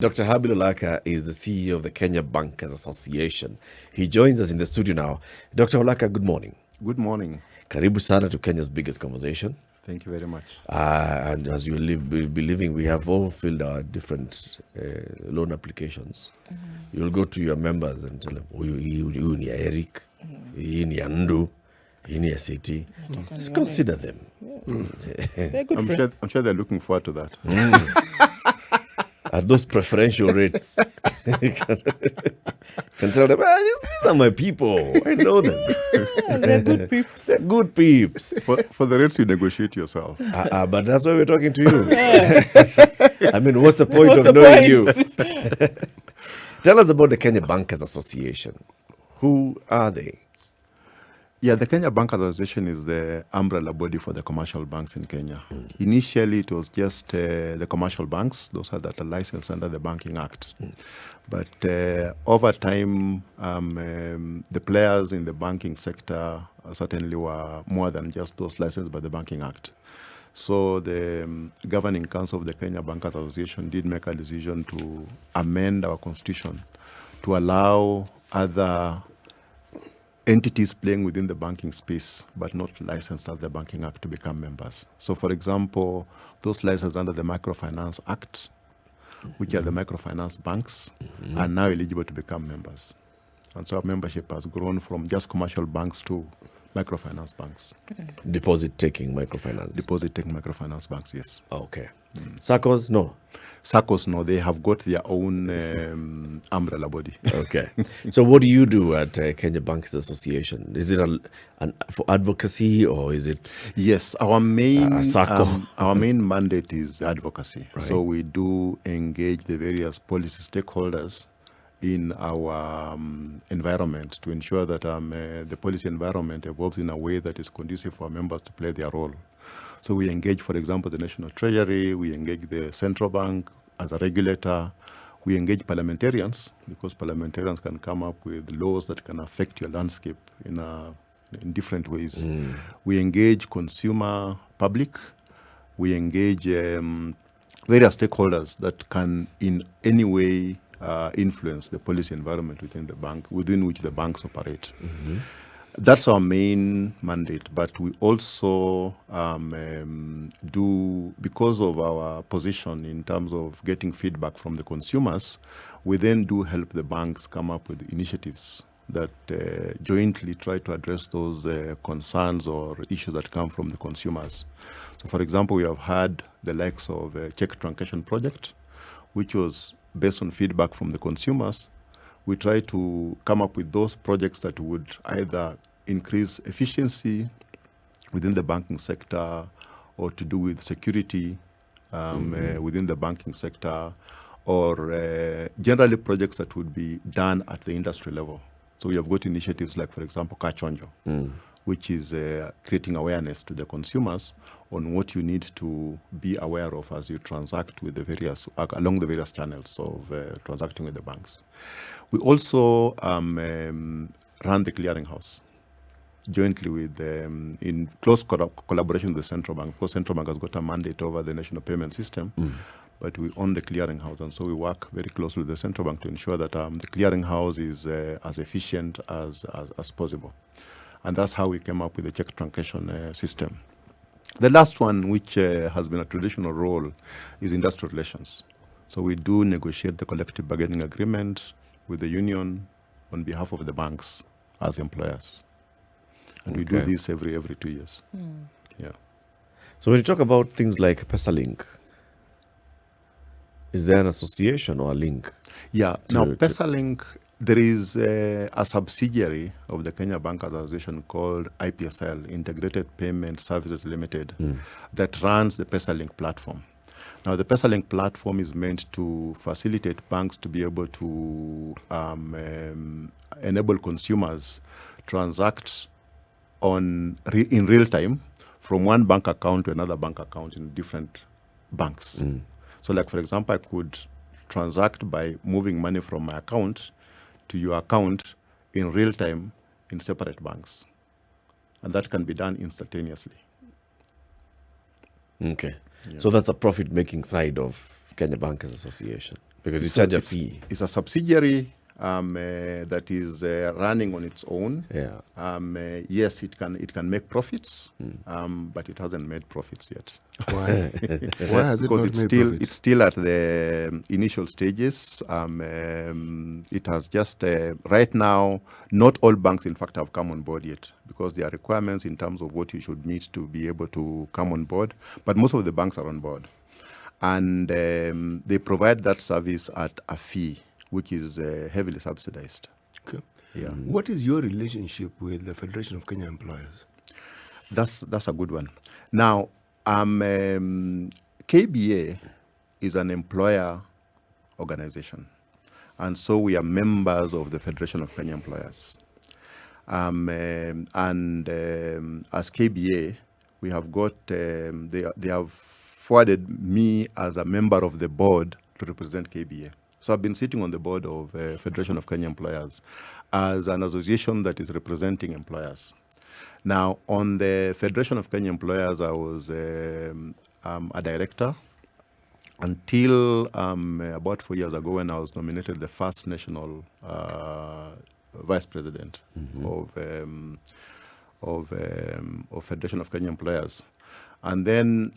Dr. HABIL OLAKA is the CEO of the Kenya Bankers Association. He joins us in the studio now. Dr. OLAKA, good morning. Good morning. Karibu sana to Kenya's biggest conversation. Thank you very much. And as you be living, we have all filled our different loan applications. You'll go to your members and tell them, huyu ni Eric, hii ni Andu, hii ni City. Just consider them. I'm sure they're looking forward to that. At those preferential rates. Can tell them, these are my people. I know them. They're good peeps. They're good peeps. For the rates, you negotiate yourself. But that's why we're talking to you. I mean, what's the point of knowing you? Tell us about the Kenya Bankers Association. Who are they? Yeah, the Kenya Bankers Association is the umbrella body for the commercial banks in Kenya. Initially, it was just the commercial banks, those that are licensed under the Banking Act. But over time, the players in the banking sector certainly were more than just those licensed by the Banking Act. So the Governing Council of the Kenya Bankers Association did make a decision to amend our constitution to allow other entities playing within the banking space but not licensed under the Banking Act to become members. So, for example, those licensed under the Microfinance Act, which are the microfinance banks, are now eligible to become members. And so our membership has grown from just commercial banks to microfinance banks. Deposit-taking microfinance. Deposit-taking microfinance banks, yes. Okay. SACCOs, no. SACCOs, no. They have got their own umbrella body. Okay. So what do you do at Kenya Bankers Association? Is it for advocacy or is it? Yes, our main SACCO? Our main mandate is advocacy. Right. So we do engage the various policy stakeholders in our environment to ensure that the policy environment evolves in a way that is conducive for our members to play their role. So we engage, for example, the National Treasury, we engage the Central Bank as a regulator, we engage parliamentarians because parliamentarians can come up with laws that can affect your landscape in different ways. We engage consumer public, we engage various stakeholders that can in any way influence the policy environment within the bank, within which the banks operate. That's our main mandate, but we also do, because of our position in terms of getting feedback from the consumers, we then do help the banks come up with initiatives that jointly try to address those concerns or issues that come from the consumers. So, for example, we have had the likes of a check truncation project, which was based on feedback from the consumers. We try to come up with those projects that would either increase efficiency within the banking sector or to do with security within the banking sector, or generally projects that would be done at the industry level. So we have got initiatives like, for example, Kachonjo, which is creating awareness to the consumers on what you need to be aware of as you transact with the various, along the various channels of transacting with the banks. We also run the clearinghouse jointly with, in close collaboration with the Central Bank, because Central Bank has got a mandate over the national payment system, but we own the clearinghouse, and so we work very closely with the Central Bank to ensure that the clearinghouse is as efficient as possible. And that's how we came up with the check truncation system. The last one, which has been a traditional role, is industrial relations. So we do negotiate the collective bargaining agreement with the union on behalf of the banks as employers. And we do this every 2 years. Yeah. So when you talk about things like PesaLink, is there an association or a link? Yeah. Now, PesaLink, there is a subsidiary of the Kenya Bankers Association called IPSL, Integrated Payment Services Limited, that runs the PesaLink platform. Now, the PesaLink platform is meant to facilitate banks to be able to enable consumers transact in real time from one bank account to another bank account in different banks. So, like, for example, I could transact by moving money from my account to your account in real time in separate banks. And that can be done instantaneously. Okay. Yeah. So that's a profit-making side of Kenya Bankers Association. Because you It's charge a it's- fee. It's a subsidiary that is running on its own. Yeah. Yes, it can make profits, but it hasn't made profits yet. Why? Why has it Because not it's made still profits? it's still at the initial stages. It has just right now. Not all banks, in fact, have come on board yet, because there are requirements in terms of what you should meet to be able to come on board. But most of the banks are on board, and they provide that service at a fee, which is heavily subsidized. Okay. Yeah, What is your relationship with the Federation of Kenya Employers? that's a good one. Now, KBA is an employer organization, and so we are members of the Federation of Kenya Employers. As KBA, we have got they have forwarded me as a member of the board to represent KBA. So I've been sitting on the board of Federation of Kenya Employers as an association that is representing employers. Now, on the Federation of Kenya Employers, I was a director until about 4 years ago, when I was nominated the first national vice president of Federation of Kenya Employers. And then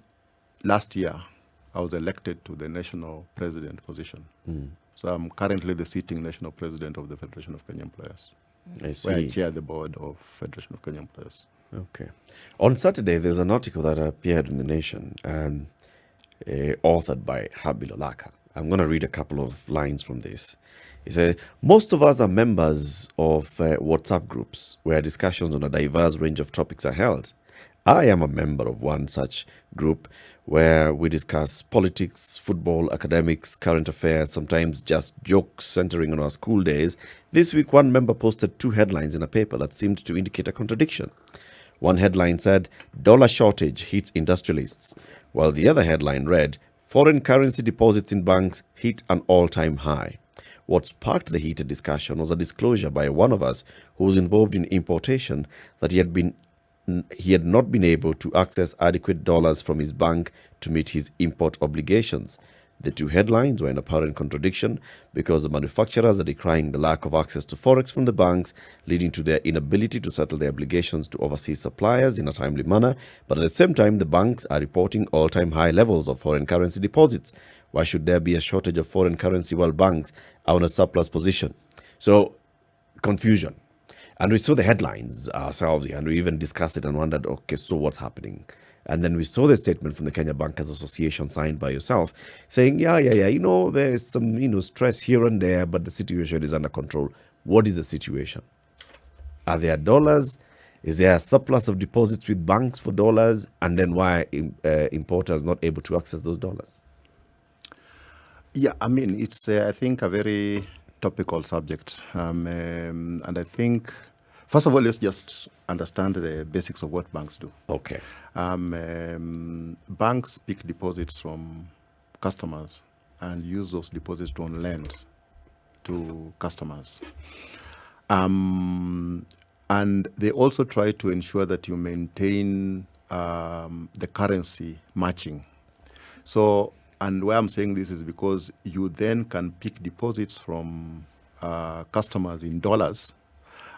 last year, I was elected to the national president position. So I'm currently the sitting national president of the Federation of Kenya Employers, I where I see. chair the board of Federation of Kenya Employers. Okay. On Saturday, there's an article that appeared in The Nation, authored by HABIL OLAKA. I'm going to read a couple of lines from this. It says, most of us are members of WhatsApp groups where discussions on a diverse range of topics are held. I am a member of one such group where we discuss politics, football, academics, current affairs, sometimes just jokes centering on our school days. This week, one member posted 2 headlines in a paper that seemed to indicate a contradiction. One headline said, "Dollar shortage hits industrialists," while the other headline read, "Foreign currency deposits in banks hit an all-time high." What sparked the heated discussion was a disclosure by one of us who was involved in importation that he had not been able to access adequate dollars from his bank to meet his import obligations. The 2 headlines were in apparent contradiction because the manufacturers are decrying the lack of access to forex from the banks, leading to their inability to settle their obligations to overseas suppliers in a timely manner. But at the same time, the banks are reporting all-time high levels of foreign currency deposits. Why should there be a shortage of foreign currency while banks are on a surplus position? So, confusion. And we saw the headlines ourselves, and we even discussed it and wondered, okay, so what's happening? And then we saw the statement from the Kenya Bankers Association signed by yourself saying, there's some, stress here and there, but the situation is under control. What is the situation? Are there dollars? Is there a surplus of deposits with banks for dollars? And then why are importers not able to access those dollars? Yeah, I mean, it's, I think, a very topical subject. And I think, first of all, let's just understand the basics of what banks do. Okay. Banks pick deposits from customers and use those deposits to lend to customers. And they also try to ensure that you maintain the currency matching. So, and why I'm saying this is because you then can pick deposits from customers in dollars,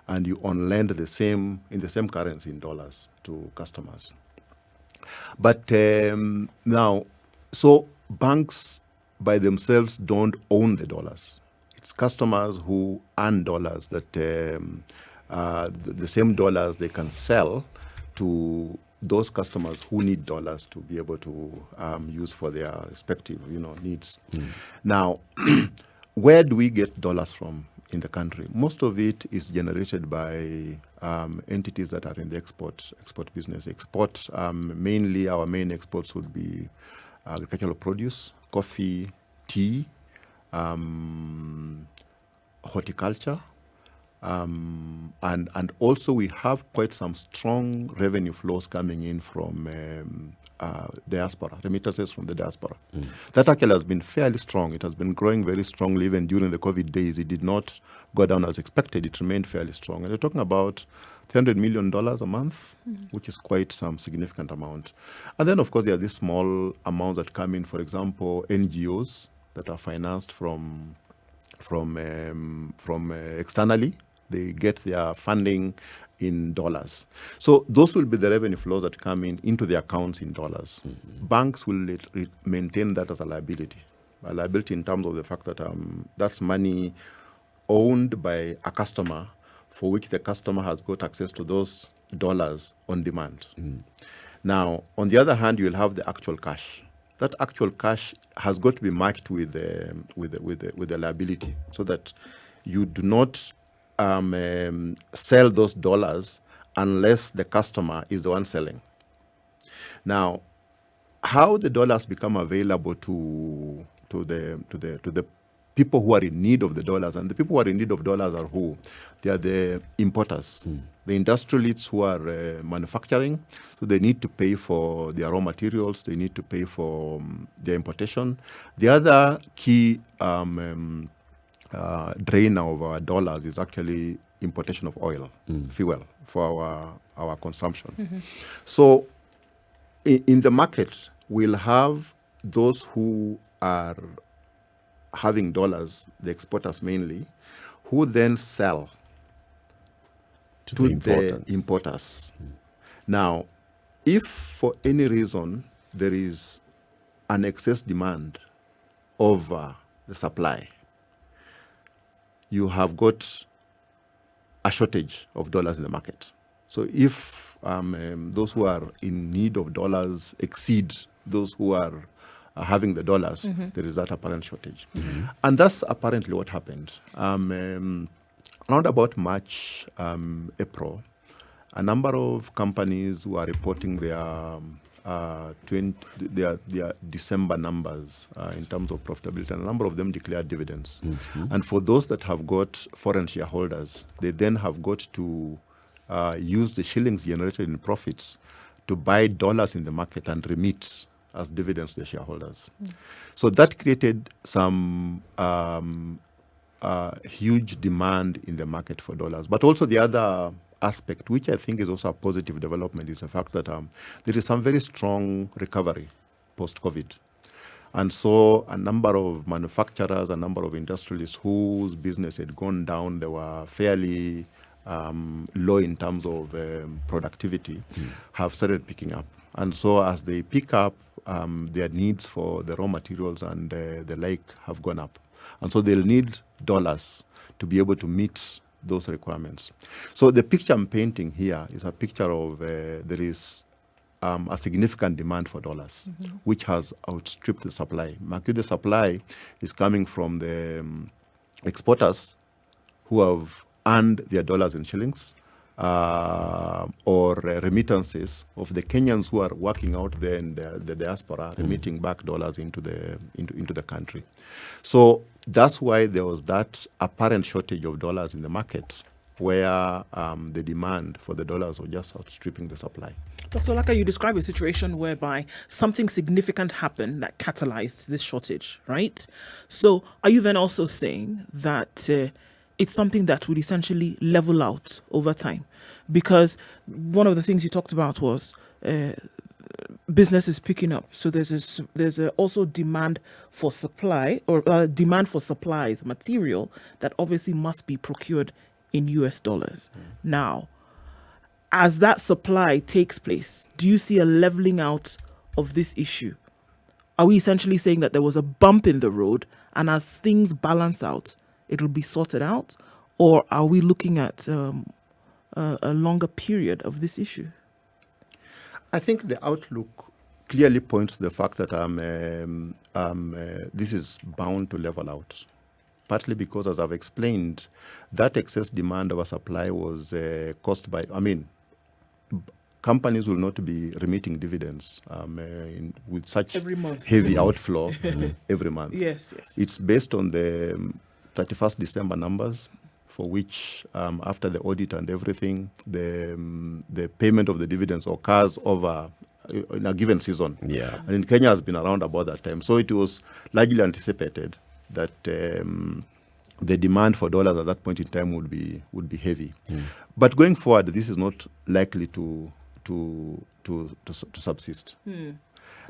and you lend in the same currency in dollars to customers. But now, so banks by themselves don't own the dollars. It's customers who earn dollars that the same dollars they can sell to those customers who need dollars to be able to use for their respective, needs. Now, where do we get dollars from in the country? Most of it is generated by entities that are in the export business. Mainly our main exports would be agricultural produce, coffee, tea, horticulture, and also we have quite some strong revenue flows coming in from diaspora, remittances from the diaspora. That actually has been fairly strong. It has been growing very strongly. Even during the COVID days, it did not go down as expected. It remained fairly strong. And we're talking about $300 million a month, which is quite some significant amount. And then, of course, there are these small amounts that come in. For example, NGOs that are financed from externally. They get their funding in dollars. So those will be the revenue flows that come into the accounts in dollars. Banks will maintain that as a liability in terms of the fact that that's money owned by a customer for which the customer has got access to those dollars on demand. Now, on the other hand, you will have the actual cash. That actual cash has got to be matched with the liability, so that you do not sell those dollars unless the customer is the one selling. Now, how the dollars become available to the people who are in need of the dollars, and the people who are in need of dollars are who? They are the importers, the industrialists who are manufacturing. So they need to pay for their raw materials. They need to pay for their importation. The other key drainer of our dollars is actually importation of oil, fuel for our consumption. So in the market, we'll have those who are having dollars, the exporters mainly, who then sell to the importers. Now, if for any reason there is an excess demand over the supply, you have got a shortage of dollars in the market. So if those who are in need of dollars exceed those who are having the dollars, there is that apparent shortage. And that's apparently what happened. Around about March, April, a number of companies were reporting their December numbers in terms of profitability, and a number of them declared dividends. And for those that have got foreign shareholders, they then have got to use the shillings generated in profits to buy dollars in the market and remit as dividends to the shareholders. So that created some huge demand in the market for dollars. But also the other aspect, which I think is also a positive development, is the fact that there is some very strong recovery post-COVID. And so a number of manufacturers, a number of industrialists whose business had gone down, they were fairly low in terms of productivity, have started picking up. And so as they pick up, their needs for the raw materials and the like have gone up. And so they'll need dollars to be able to meet those requirements. So the picture I'm painting here is a picture of there is a significant demand for dollars, which has outstripped the supply. The supply is coming from the exporters who have earned their dollars in shillings, or remittances of the Kenyans who are working out there in the diaspora, remitting back dollars into the country. So that's why there was that apparent shortage of dollars in the market, where the demand for the dollars was just outstripping the supply. Dr. OLAKA, you describe a situation whereby something significant happened that catalyzed this shortage, right? So are you then also saying that it's something that would essentially level out over time? Because one of the things you talked about was business is picking up. So there's also demand for supply, or demand for supplies, material that obviously must be procured in US dollars. Now, as that supply takes place, do you see a leveling out of this issue? Are we essentially saying that there was a bump in the road, and as things balance out, it'll be sorted out? Or are we looking at a longer period of this issue? I think the outlook clearly points to the fact that this is bound to level out. Partly because, as I've explained, that excess demand over supply was caused by, companies will not be remitting dividends with such heavy outflow every month. Yes. It's based on the 31st December numbers, for which, after the audit and everything, the payment of the dividends occurs over in a given season. Yeah. And in Kenya has been around about that time. So it was largely anticipated that the demand for dollars at that point in time would be heavy. But going forward, this is not likely to subsist.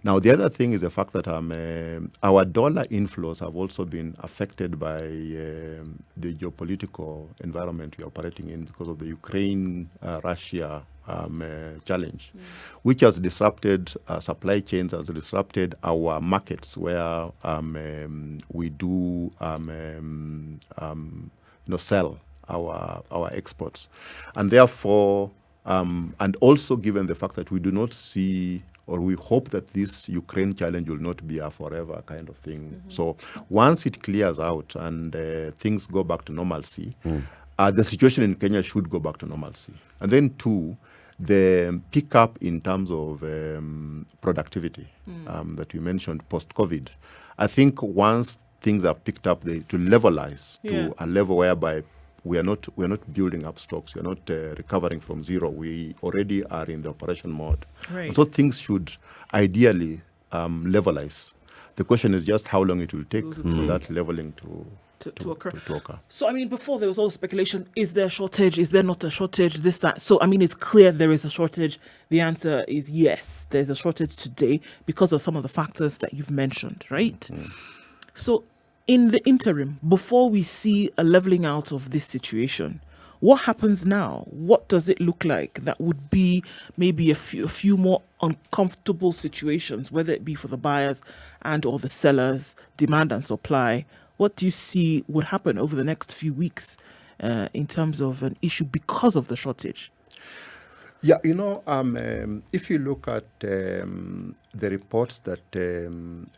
Now, the other thing is the fact that our dollar inflows have also been affected by the geopolitical environment we are operating in because of the Ukraine-Russia challenge, which has disrupted supply chains, has disrupted our markets where we do sell our exports. And therefore, and also given the fact that we do not see, or we hope that this Ukraine challenge will not be a forever kind of thing. So once it clears out and things go back to normalcy, the situation in Kenya should go back to normalcy. And then two, the pickup in terms of productivity that you mentioned post-COVID. I think once things are picked up, to levelize to a level whereby we are not building up stocks. We are not recovering from zero. We already are in the operation mode. Right. And so things should ideally levelize. The question is just how long it will take for that leveling to occur. To occur. So, I mean, before there was all speculation, is there a shortage? Is there not a shortage? This, that. So, I mean, it's clear there is a shortage. The answer is yes, there's a shortage today because of some of the factors that you've mentioned, right? So, in the interim, before we see a leveling out of this situation, what happens now? What does it look like that would be maybe a few more uncomfortable situations, whether it be for the buyers and or the sellers, demand and supply? What do you see would happen over the next few weeks in terms of an issue because of the shortage? Yeah, if you look at the reports that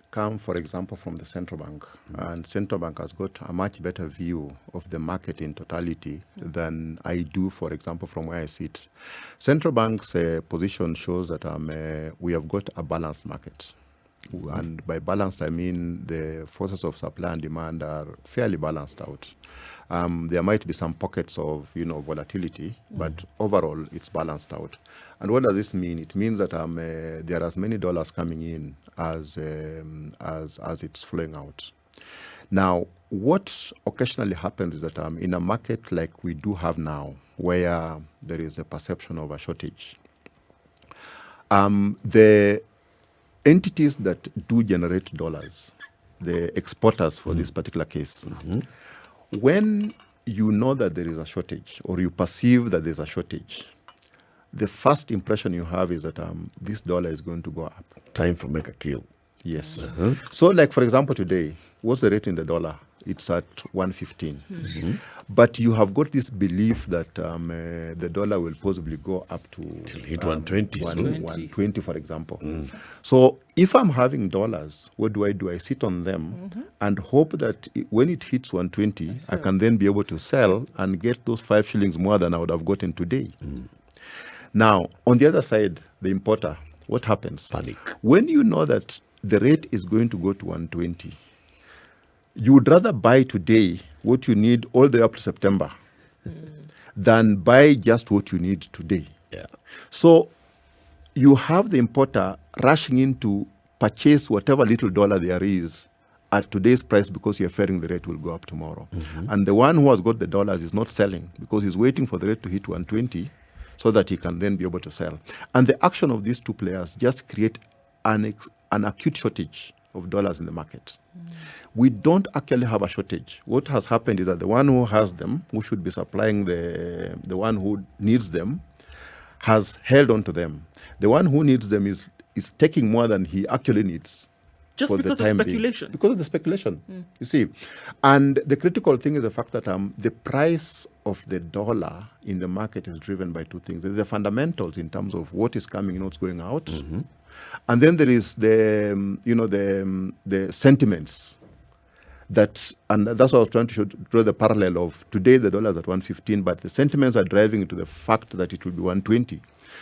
come, for example, from the central bank, and central bank has got a much better view of the market in totality than I do, for example, from where I sit. Central bank's position shows that we have got a balanced market. And by balanced, I mean the forces of supply and demand are fairly balanced out. There might be some pockets of volatility, but overall it's balanced out. And what does this mean? It means that there are as many dollars coming in as it's flowing out. Now, what occasionally happens is that in a market like we do have now, where there is a perception of a shortage, the entities that do generate dollars, the exporters for this particular case, when you know that there is a shortage or you perceive that there's a shortage, the first impression you have is that this dollar is going to go up. Time for make a kill. Yes. So like, for example, today, what's the rate in the dollar? It's at 115. But you have got this belief that the dollar will possibly go up to Till hit 120. 120, for example. So if I'm having dollars, what do? I sit on them and hope that when it hits 120, I can then be able to sell and get those 5 shillings more than I would have gotten today. Now, on the other side, the importer, what happens? Panic. When you know that the rate is going to go to 120, you would rather buy today what you need all the way up to September than buy just what you need today. Yeah. So you have the importer rushing in to purchase whatever little dollar there is at today's price because you're fearing the rate will go up tomorrow. And the one who has got the dollars is not selling because he's waiting for the rate to hit 120 so that he can then be able to sell. And the action of these two players just create an acute shortage of dollars in the market. We don't actually have a shortage. What has happened is that the one who has them, who should be supplying the one who needs them, has held on to them. The one who needs them is taking more than he actually needs. Just because of speculation. Because of the speculation, you see. And the critical thing is the fact that the price of the dollar in the market is driven by two things. There's the fundamentals in terms of what is coming and what's going out. And then there is the sentiments and that's what I was trying to draw the parallel of today the dollar is at 115, but the sentiments are driving to the fact that it will be 120.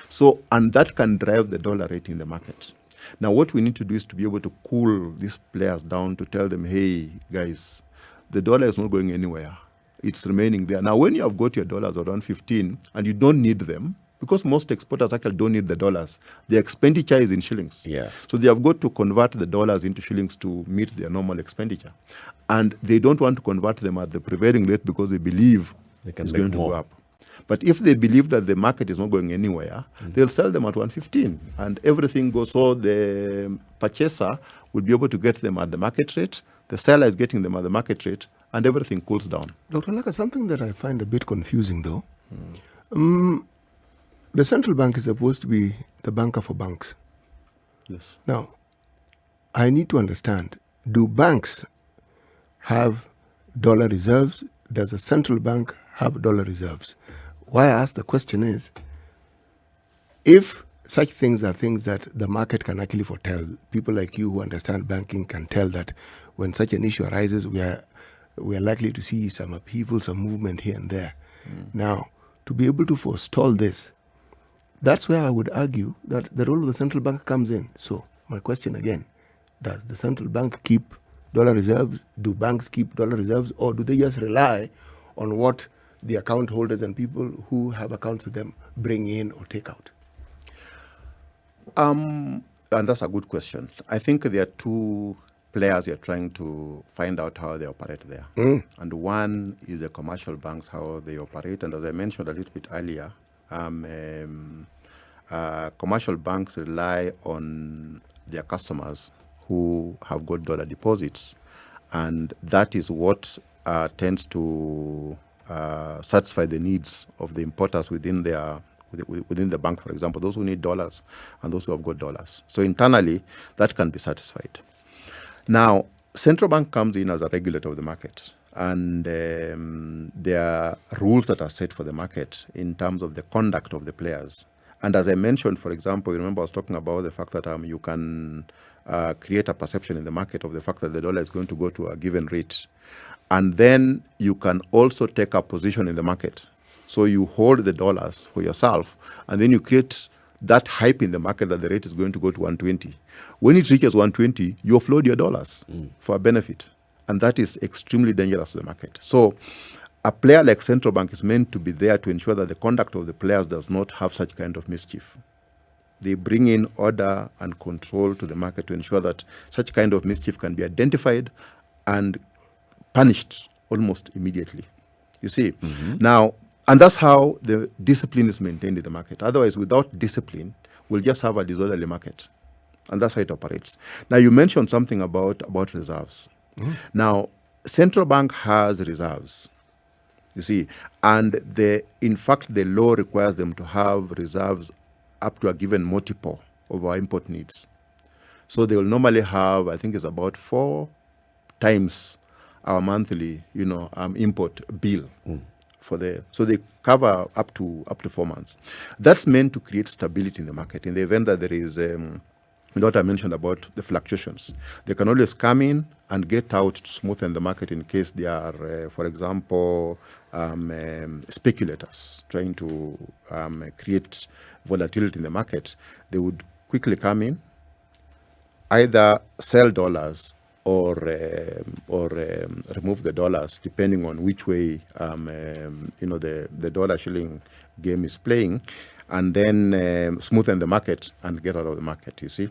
So, and that can drive the dollar rate in the market. Now, what we need to do is to be able to cool these players down to tell them, hey, guys, the dollar is not going anywhere. It's remaining there. Now, when you have got your dollars at 115 and you don't need them, because most exporters actually don't need the dollars, their expenditure is in shillings. Yeah. So they have got to convert the dollars into shillings to meet their normal expenditure. And they don't want to convert them at the prevailing rate because they believe They can it's make going to more. go up. But if they believe that the market is not going anywhere, they'll sell them at 115, and everything goes. So the purchaser will be able to get them at the market rate. The seller is getting them at the market rate, and everything cools down. Dr. OLAKA, something that I find a bit confusing though. The central bank is supposed to be the banker for banks. Yes. Now, I need to understand, do banks have dollar reserves? Does a central bank have dollar reserves? Why I ask the question is, if such things are things that the market can actually foretell, people like you who understand banking can tell that when such an issue arises, we are likely to see some upheaval, some movement here and there. Now, to be able to forestall this, that's where I would argue that the role of the central bank comes in. So my question again, does the central bank keep dollar reserves? Do banks keep dollar reserves? Or do they just rely on what the account holders and people who have accounts with them bring in or take out? And that's a good question. I think there are two players you're trying to find out how they operate there. And one is the commercial banks, how they operate. And as I mentioned a little bit earlier, commercial banks rely on their customers who have got dollar deposits. And that is what tends to satisfy the needs of the importers within the bank, for example, those who need dollars and those who have got dollars. So internally, that can be satisfied. Now, central bank comes in as a regulator of the market, and there are rules that are set for the market in terms of the conduct of the players. And as I mentioned, for example, you remember I was talking about the fact that you can create a perception in the market of the fact that the dollar is going to go to a given rate. And then you can also take a position in the market. So you hold the dollars for yourself, and then you create that hype in the market that the rate is going to go to 120. When it reaches 120, you offload your dollars for a benefit. And that is extremely dangerous to the market. So a player like central bank is meant to be there to ensure that the conduct of the players does not have such kind of mischief. They bring in order and control to the market to ensure that such kind of mischief can be identified and punished almost immediately. You see? Now, and that's how the discipline is maintained in the market. Otherwise, without discipline, we'll just have a disorderly market. And that's how it operates. Now, you mentioned something about reserves. Now, central bank has reserves, you see, and in fact, the law requires them to have reserves up to a given multiple of our import needs. So they will normally have, I think it's about 4 times our monthly, import bill. So they cover up to 4 months. That's meant to create stability in the market. In the event that there is what I mentioned about the fluctuations, they can always come in and get out to smoothen the market in case they are, for example, speculators trying to create volatility in the market. They would quickly come in, either sell dollars or remove the dollars, depending on which way the dollar shilling game is playing, and then smoothen the market and get out of the market. You see,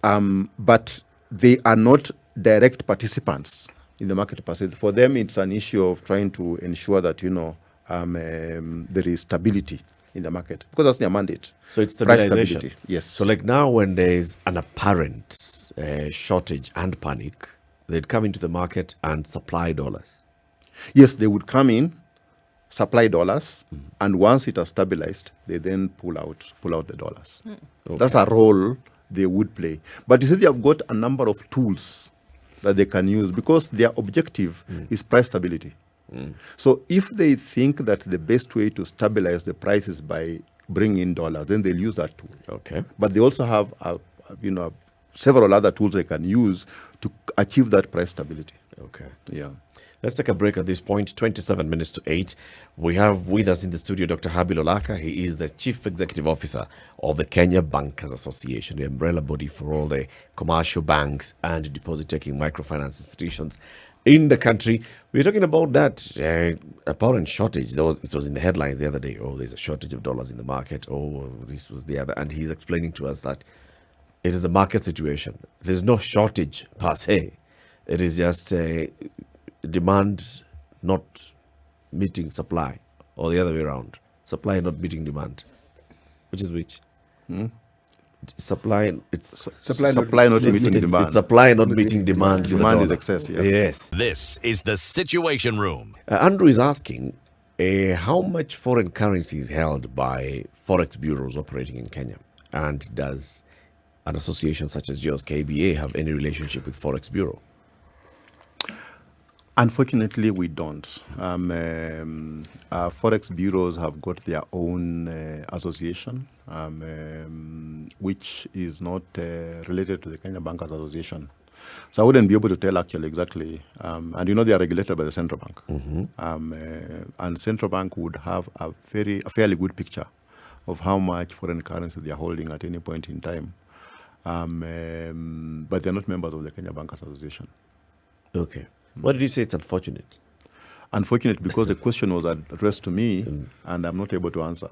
but they are not direct participants in the market per se. For them, it's an issue of trying to ensure that there is stability in the market, because that's their mandate. So it's Price stabilization. stability. Yes. So like now when there's an apparent shortage and panic, they'd come into the market and supply dollars. Yes, they would come in, supply dollars, and once it has stabilized, they then pull out the dollars. Okay. That's a role they would play. But you see, they have got a number of tools that they can use because their objective is price stability. So if they think that the best way to stabilize the price is by bringing in dollars, then they'll use that tool. Okay. But they also have several other tools they can use to achieve that price stability. Okay. Yeah. Let's take a break at this point. 27 minutes to 8. We have with us in the studio Dr. HABIL OLAKA. He is the Chief Executive Officer of the Kenya Bankers Association, the umbrella body for all the commercial banks and deposit-taking microfinance institutions in the country. We're talking about that apparent shortage. It was in the headlines the other day. Oh, there's a shortage of dollars in the market. Oh, this was the other. And he's explaining to us that it is a market situation. There's no shortage per se. It is just demand not meeting supply or the other way around? Supply not meeting demand. Which is which? Supply. It's Supply not meeting demand. It's supply not meeting demand. Demand is excess. Yeah. Yes. This is the Situation Room. Andrew is asking, how much foreign currency is held by forex bureaus operating in Kenya, and does an association such as yours, KBA, have any relationship with forex bureau? Unfortunately, we don't. Forex bureaus have got their own association, which is not related to the Kenya Bankers Association. So I wouldn't be able to tell actually exactly. And they are regulated by the central bank. And central bank would have a fairly good picture of how much foreign currency they are holding at any point in time. But they're not members of the Kenya Bankers Association. Okay. Why did you say it's unfortunate? Unfortunate because the question was addressed to me and I'm not able to answer.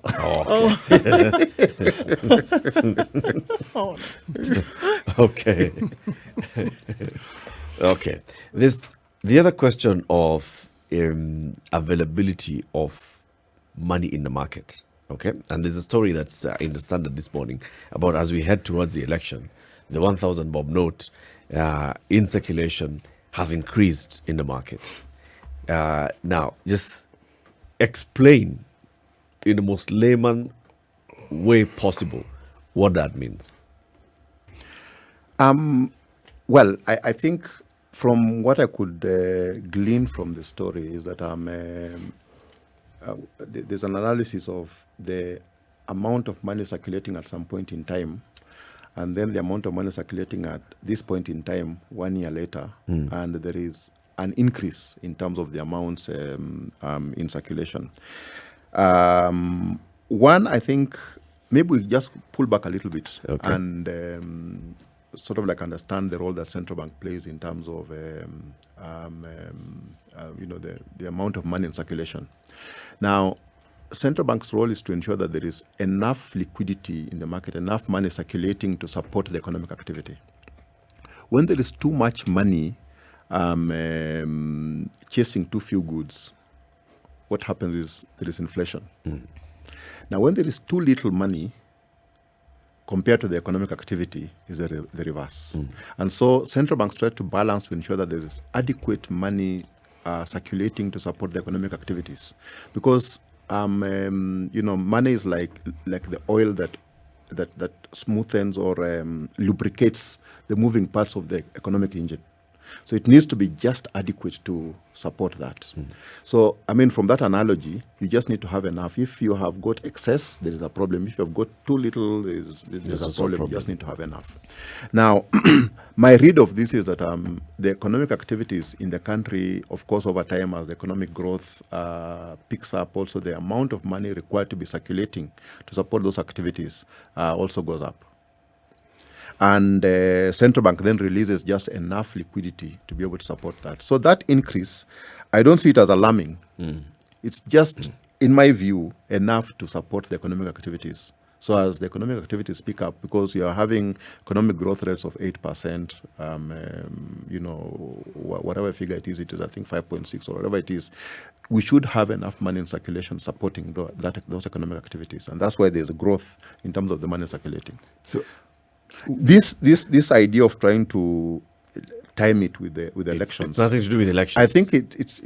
Okay. Okay. There's the other question of availability of money in the market. Okay. And there's a story that's in the Standard this morning about, as we head towards the election, the 1,000 bob note in circulation has increased in the market. Now, just explain in the most layman way possible what that means. Well, I think from what I could glean from the story is that there's an analysis of the amount of money circulating at some point in time, and then the amount of money circulating at this point in time 1 year later, and there is an increase in terms of the amounts in circulation. One, I think maybe we just pull back a little bit and sort of like understand the role that central bank plays in terms of the amount of money in circulation. Now, central bank's role is to ensure that there is enough liquidity in the market, enough money circulating to support the economic activity. When there is too much money chasing too few goods, what happens is there is inflation. Now, when there is too little money compared to the economic activity, is the reverse. And so central banks try to balance to ensure that there is adequate money circulating to support the economic activities, because money is like the oil that smoothens or lubricates the moving parts of the economic engine. So it needs to be just adequate to support that. So, I mean, from that analogy, you just need to have enough. If you have got excess, there is a problem. If you have got too little, there's a problem. You just need to have enough. Now, my read of this is that the economic activities in the country, of course, over time, as economic growth picks up, also the amount of money required to be circulating to support those activities also goes up. And central bank then releases just enough liquidity to be able to support that. So that increase, I don't see it as alarming. It's just, in my view, enough to support the economic activities. So as the economic activities pick up, because you are having economic growth rates of 8%, whatever figure it is, I think 5.6 or whatever it is, we should have enough money in circulation supporting those economic activities. And that's why there's a growth in terms of the money circulating. So this idea of trying to time it with the elections, it's nothing to do with elections. I think it's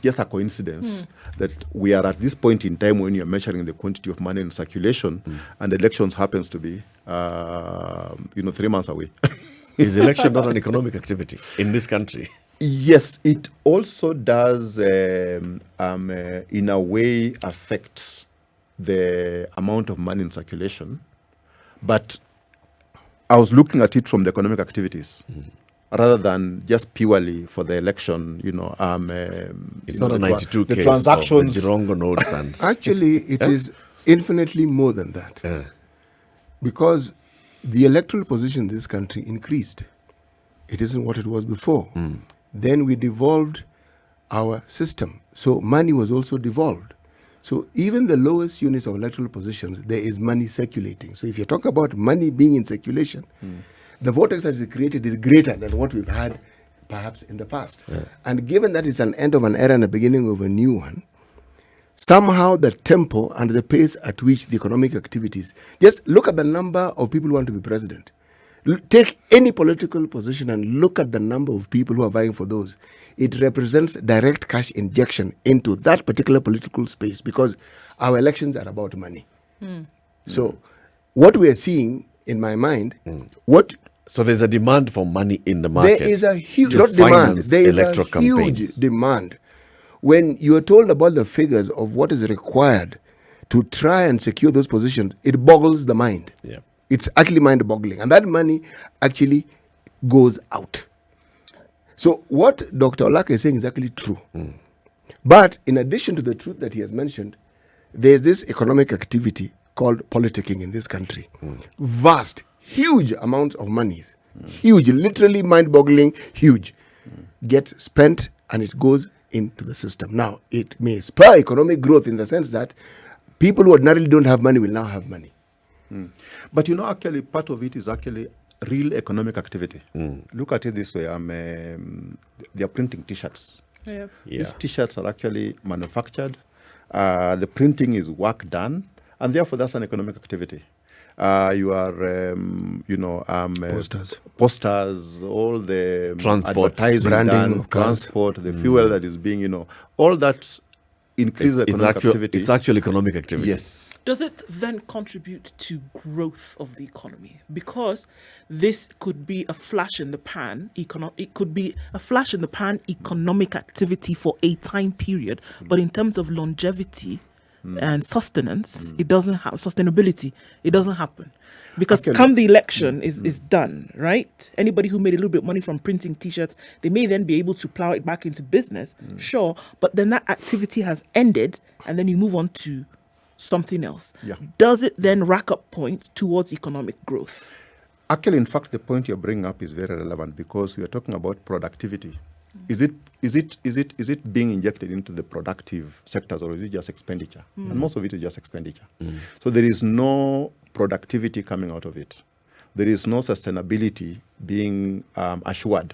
just a coincidence that we are at this point in time when you're measuring the quantity of money in circulation, and elections happens to be 3 months away. Is election not an economic activity in this country? Yes, it also does in a way affect the amount of money in circulation, but I was looking at it from the economic activities rather than just purely for the election. It's not a 92 the case transactions. of the Jirongo notes and Actually, it is infinitely more than that. Because the electoral position in this country increased. It isn't what it was before. Then we devolved our system. So money was also devolved. So even the lowest units of electoral positions, there is money circulating. So if you talk about money being in circulation, the vortex that is created is greater than what we've had perhaps in the past. And given that it's an end of an era and a beginning of a new one, somehow the tempo and the pace at which the economic activities, just look at the number of people who want to be president. Take any political position and look at the number of people who are vying for those. It represents direct cash injection into that particular political space because our elections are about money. So what we are seeing, in my mind, So there's a demand for money in the market. there is a huge, to not demand, finance there is a electoral huge campaigns. demand. When you are told about the figures of what is required to try and secure those positions, it boggles the mind. Yeah. It's actually mind-boggling. And that money actually goes out. So what Dr. OLAKA is saying is actually true. But in addition to the truth that he has mentioned, there's this economic activity called politicking in this country. Vast, huge amounts of monies. Huge, literally mind-boggling, huge. Gets spent and it goes into the system. Now, it may spur economic growth in the sense that people who ordinarily don't have money will now have money. But actually, part of it is actually real economic activity. Look at it this way. They are printing T-shirts. Yeah. These T-shirts are actually manufactured. The printing is work done, and therefore that's an economic activity. You are, posters, all the Transport, advertising branding done, of cars. transport, the fuel that is being, all that increases economic activity. It's actual economic activity. Yes. Does it then contribute to growth of the economy? Because this could be a flash in the pan. It could be a flash in the pan economic activity for a time period, but in terms of longevity and sustenance, it doesn't have sustainability. It doesn't happen. Because Actually, come the election is done, right? Anybody who made a little bit of money from printing T-shirts, they may then be able to plow it back into business, sure, but then that activity has ended, and then you move on to something else. Yeah. Does it then rack up points towards economic growth? Actually, in fact, the point you're bringing up is very relevant because we are talking about productivity. Is it being injected into the productive sectors, or is it just expenditure? And most of it is just expenditure. So there is no productivity coming out of it. There is no sustainability being assured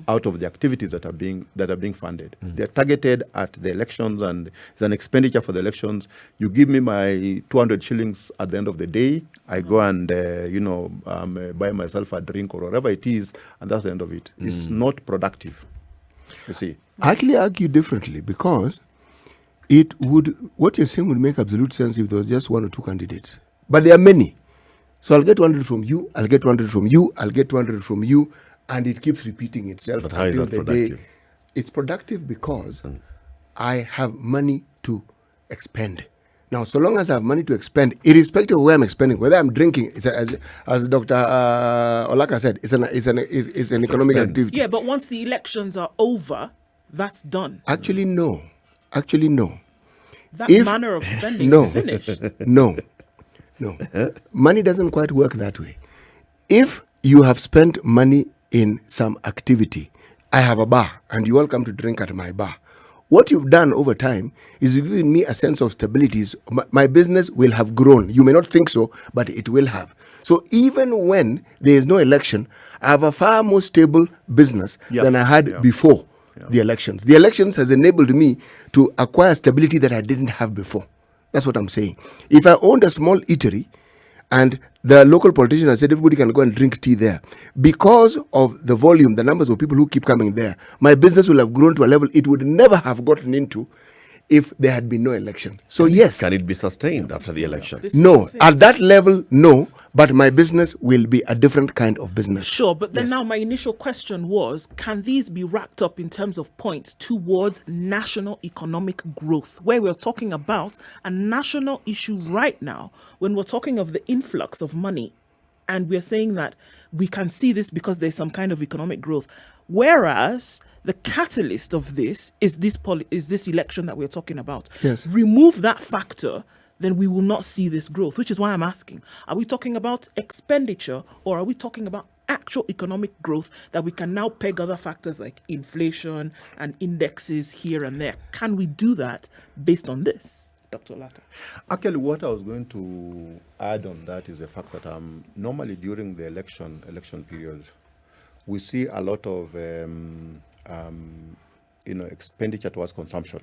out of the activities that are being funded. They're targeted at the elections, and it's an expenditure for the elections. You give me my 200 shillings at the end of the day, I go and buy myself a drink or whatever it is, and that's the end of it. It's not productive. You see, I actually argue differently because what you're saying would make absolute sense if there was just one or two candidates. But there are many. So I'll get 200 from you, I'll get 200 from you, I'll get 200 from you, and it keeps repeating itself. But how is until that the day- productive? It's productive because I have money to expend. Now, so long as I have money to expend, irrespective of where I'm expending, whether I'm drinking, as Dr. OLAKA said, it's an economic expense. activity. Yeah, but once the elections are over, that's done. Actually, no. That If- manner of spending No. is finished. No. Money doesn't quite work that way. If you have spent money in some activity, I have a bar and you all come to drink at my bar. What you've done over time is you've given me a sense of stability. My business will have grown. You may not think so, but it will have. So even when there is no election, I have a far more stable business than I had before the elections. The elections has enabled me to acquire stability that I didn't have before. That's what I'm saying. If I owned a small eatery and the local politician has said everybody can go and drink tea there, because of the volume, the numbers of people who keep coming there, my business will have grown to a level it would never have gotten into if there had been no election. So yes, Can it be sustained after the election? no, at that level, no, but my business will be a different kind of business. Sure, but then now my initial question was, can these be racked up in terms of points towards national economic growth, where we're talking about a national issue right now when we're talking of the influx of money, and we're saying that we can see this because there's some kind of economic growth, whereas the catalyst of this is this election that we're talking about. Yes. Remove that factor, then we will not see this growth, which is why I'm asking, are we talking about expenditure or are we talking about actual economic growth that we can now peg other factors like inflation and indexes here and there? Can we do that based on this, Dr. OLAKA? actually, what I was going to add on that is the fact that normally during the election period, we see a lot of expenditure towards consumption.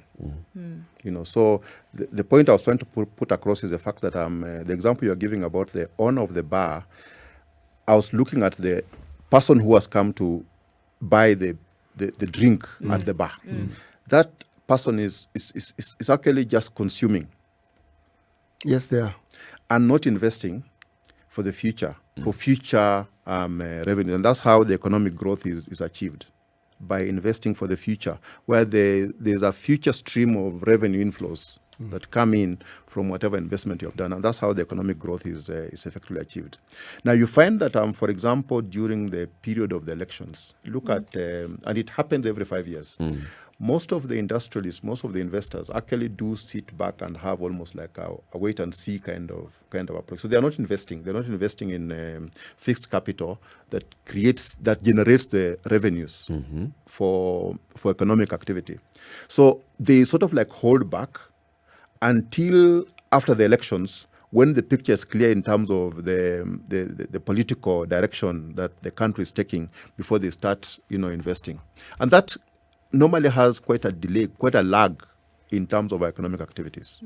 So the point I was trying to put across is the fact that the example you're giving about the owner of the bar, I was looking at the person who has come to buy the drink at the bar. That person is actually just consuming. Yes, they are. And not investing for the future, for future revenue. And that's how the economic growth is achieved, by investing for the future, where there's a future stream of revenue inflows that come in from whatever investment you have done. And that's how the economic growth is effectively achieved. Now, you find that, for example, during the period of the elections, look at, and it happens every 5 years, most of the industrialists, most of the investors actually do sit back and have almost like a wait and see kind of approach. So they are not investing. They're not investing in fixed capital that generates the revenues for economic activity. So they sort of like hold back until after the elections, when the picture is clear in terms of the political direction that the country is taking, before they start, investing. And that normally has quite a delay, quite a lag in terms of our economic activities.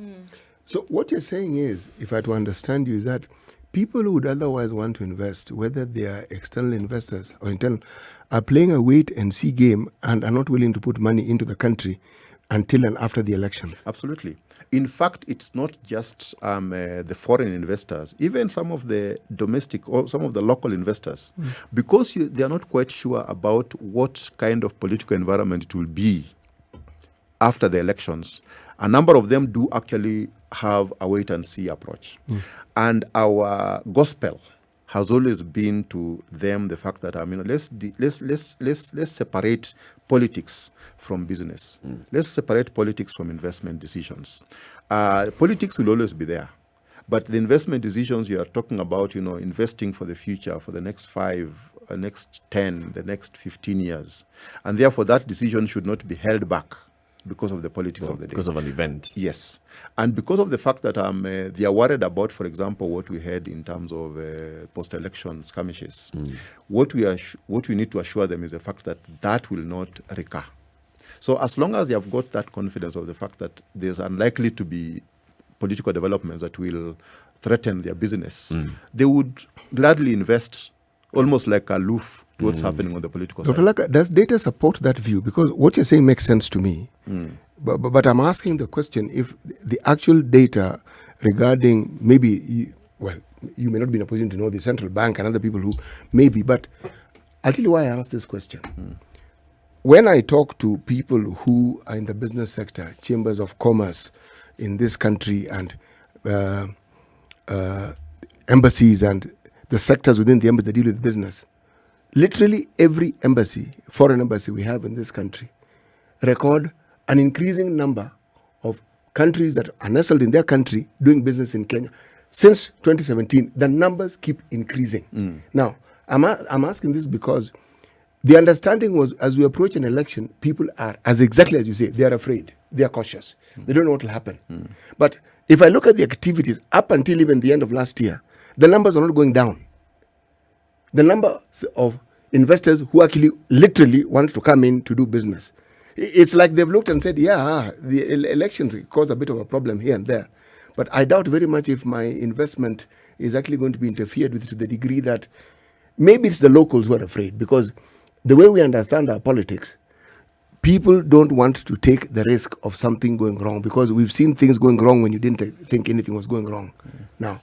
So what you're saying is, if I to understand you, is that people who would otherwise want to invest, whether they are external investors or internal, are playing a wait and see game and are not willing to put money into the country until and after the election. Absolutely. In fact, it's not just the foreign investors, even some of the domestic or some of the local investors, because they are not quite sure about what kind of political environment it will be after the elections. A number of them do actually have a wait and see approach. And our gospel has always been to them the fact that let's separate politics from business. Let's separate politics from investment decisions. Politics will always be there, but the investment decisions you are talking about, investing for the future, for the next 5, next 10, the next 15 years, and therefore that decision should not be held back because of the politics of the day. Because of an event. Yes. And because of the fact that they are worried about, for example, what we had in terms of post-election skirmishes. What we need to assure them is the fact that that will not recur. So as long as they have got that confidence of the fact that there's unlikely to be political developments that will threaten their business, they would gladly invest almost like aloof to what's happening on the political Dr. side. OLAKA, does data support that view? Because what you're saying makes sense to me. But I'm asking the question, if the actual data regarding maybe, you may not be in a position to know the central bank and other people who may be, but I'll tell you why I asked this question. When I talk to people who are in the business sector, chambers of commerce in this country and embassies and the sectors within the embassy that deal with business, literally every embassy, foreign embassy we have in this country, record an increasing number of countries that are nestled in their country doing business in Kenya. Since 2017, the numbers keep increasing. Now, I'm asking this because the understanding was, as we approach an election, people are, exactly as you say, they are afraid. They are cautious. They don't know what will happen. But if I look at the activities up until even the end of last year, the numbers are not going down. The number of investors who actually literally want to come in to do business, it's like they've looked and said, the elections cause a bit of a problem here and there. But I doubt very much if my investment is actually going to be interfered with to the degree that maybe it's the locals who are afraid, because the way we understand our politics, people don't want to take the risk of something going wrong, because we've seen things going wrong when you didn't think anything was going wrong. Now,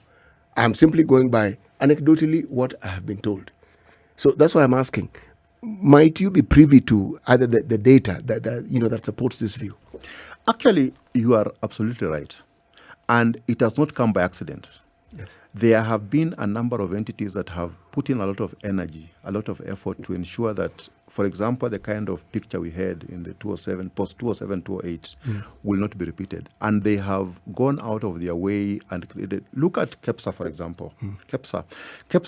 I'm simply going by anecdotally what I have been told. So that's why I'm asking, might you be privy to either the data that supports this view? Actually, you are absolutely right. And it has not come by accident. Yes. There have been a number of entities that have put in a lot of energy, a lot of effort to ensure that, for example, the kind of picture we had in the post-2007, 2008 will not be repeated. And they have gone out of their way and created. Look at KEPSA, for example. KEPSA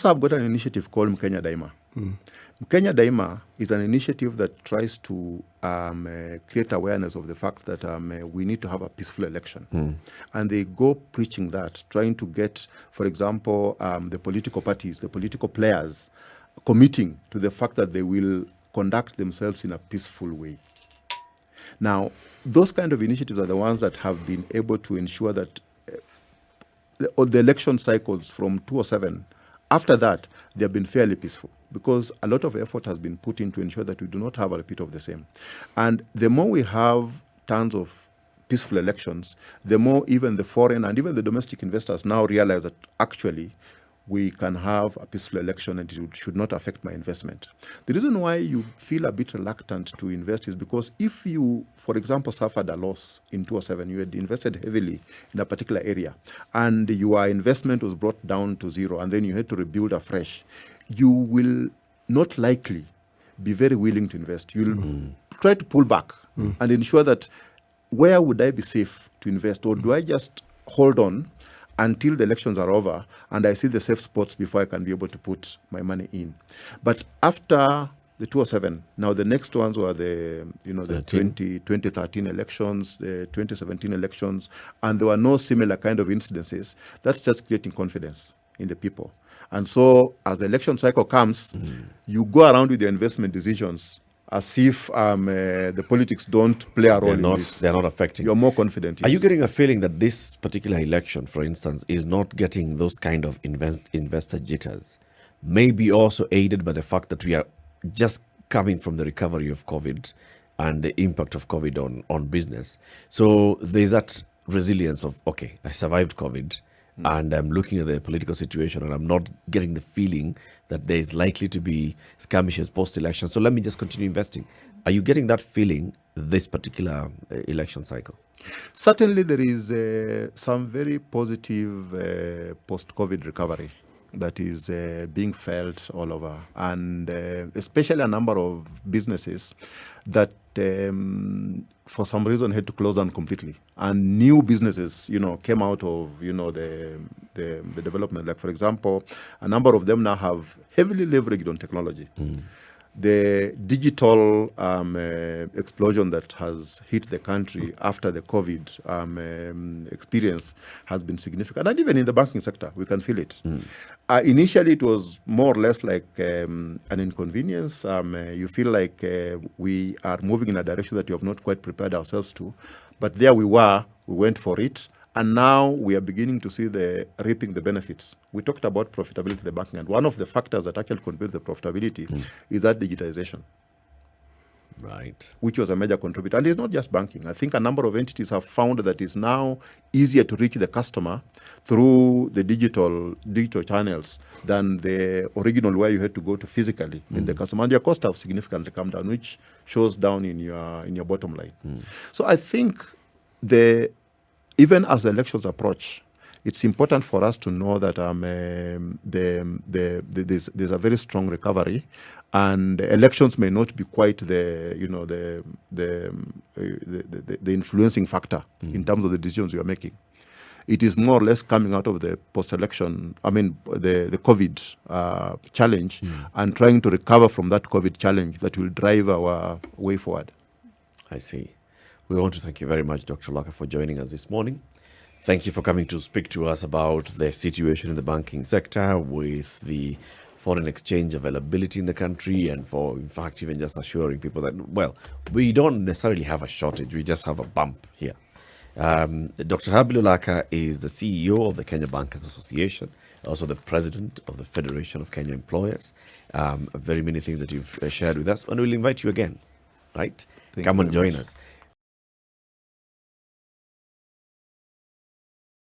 have got an initiative called Mkenya Daima. Kenya Daima is an initiative that tries to create awareness of the fact that we need to have a peaceful election. And they go preaching that, trying to get, for example, the political parties, the political players, committing to the fact that they will conduct themselves in a peaceful way. Now, those kind of initiatives are the ones that have been able to ensure that the election cycles from 2007, after that, they have been fairly peaceful, because a lot of effort has been put in to ensure that we do not have a repeat of the same. And the more we have tons of peaceful elections, the more even the foreign and even the domestic investors now realize that actually we can have a peaceful election and it should not affect my investment. The reason why you feel a bit reluctant to invest is because if you, for example, suffered a loss in 2007, you had invested heavily in a particular area, and your investment was brought down to zero, and then you had to rebuild afresh, you will not likely be very willing to invest. You'll try to pull back and ensure that, where would I be safe to invest, or do I just hold on until the elections are over and I see the safe spots before I can be able to put my money in? But after the 2007, now the next ones were the 2013 elections, the 2017 elections, and there were no similar kind of incidences. That's just creating confidence in the people. And so as the election cycle comes, you go around with your investment decisions as if the politics don't play a role in this. They're not affecting. You're more confident. Are you getting a feeling that this particular election, for instance, is not getting those kind of investor jitters? Maybe also aided by the fact that we are just coming from the recovery of COVID and the impact of COVID on business. So there's that resilience of, okay, I survived COVID, and I'm looking at the political situation and I'm not getting the feeling that there is likely to be skirmishes post-election. So let me just continue investing. Are you getting that feeling this particular election cycle? Certainly there is some very positive post-COVID recovery that is being felt all over, and especially a number of businesses that for some reason had to close down completely, and new businesses came out of the development. Like, for example, a number of them now have heavily leveraged on technology. The digital explosion that has hit the country after the COVID experience has been significant. And even in the banking sector, we can feel it. Initially, it was more or less like an inconvenience. You feel like we are moving in a direction that you have not quite prepared ourselves to. But there we were, we went for it. And now we are beginning to see reaping the benefits. We talked about profitability in the banking, and one of the factors that actually contributes to the profitability is that digitization, right? Which was a major contributor. And it's not just banking. I think a number of entities have found that it's now easier to reach the customer through the digital channels than the original where you had to go to physically in the customer. And your costs have significantly come down, which shows down in your bottom line. So I think even as the elections approach, it's important for us to know that there's a very strong recovery, and elections may not be quite the influencing factor in terms of the decisions you are making. It is more or less coming out of the post-election, the COVID challenge, and trying to recover from that COVID challenge that will drive our way forward. I see. We want to thank you very much, Dr. OLAKA, for joining us this morning. Thank you for coming to speak to us about the situation in the banking sector with the foreign exchange availability in the country, and for, in fact, even just assuring people that, well, we don't necessarily have a shortage, we just have a bump here. Dr. HABIL OLAKA is the CEO of the Kenya Bankers Association, also the president of the Federation of Kenya Employers. Very many things that you've shared with us, and we'll invite you again, right? Come and join us.